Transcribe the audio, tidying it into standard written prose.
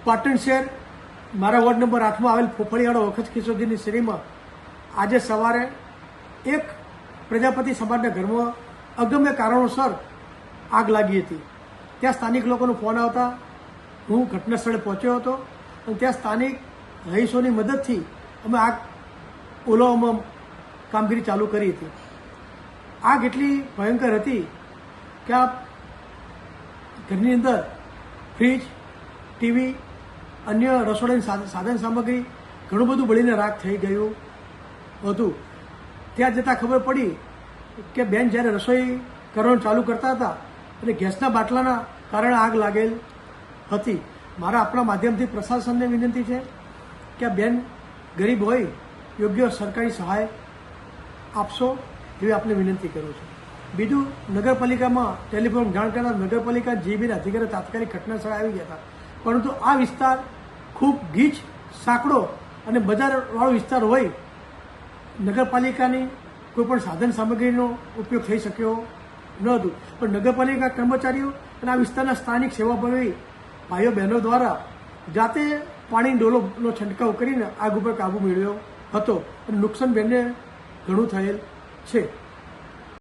પાટણ શહેર મારા ward number 8 માં આવેલ ફોફળીવાળા વખત કિશોરજીની શેરીમાં આજે સવારે એક પ્રજાપતિ સમાજના ઘરમાં અગમ્ય કારણોસર આગ લાગી હતી। ત્યાં સ્થાનિક લોકોનો ફોન આવતા હું ઘટના સ્થળે પહોંચ્યો હતો અને ત્યાં સ્થાનિક રહીશોની મદદથી અમે આગ ઓલવવામાં કામગીરી ચાલુ કરી હતી। આગ એટલી ભયંકર હતી કે આ ઘરની અંદર ફ્રીજ, ટીવી, અન્ય રસોડાની સાધન સામગ્રી ઘણું બધું બળીને રાખ થઈ ગયું હતું। ત્યાં જતાં ખબર પડી કે બેન જ્યારે રસોઈ કરવાનું ચાલુ કરતા હતા અને ગેસના બાટલાના કારણે આગ લાગેલ હતી। મારા આપણા માધ્યમથી પ્રશાસનને વિનંતી છે કે આ બેન ગરીબ હોય, યોગ્ય સરકારી સહાય આપશો એવી આપને વિનંતી કરું છું। બીજું, નગરપાલિકામાં ટેલિફોન જાણ કરતા નગરપાલિકા જીબીના અધિકારીઓ તાત્કાલિક ઘટના સ્થળે આવી ગયા હતા, પરંતુ આ વિસ્તાર ખૂબ ગીચ, સાંકડો અને બજારવાળો વિસ્તાર હોય નગરપાલિકાની કોઈ પણ સાધન સામગ્રીનો ઉપયોગ થઈ શક્યો ન હતું। પણ નગરપાલિકા કર્મચારીઓ અને આ વિસ્તારના સ્થાનિક સેવાભાવી ભાઈઓ બહેનો દ્વારા જાતે પાણી ડોલોનો છંટકાવ કરીને આગ ઉપર કાબૂ મેળવ્યો હતો અને નુકસાન બેનને ઘણું થયેલ છે।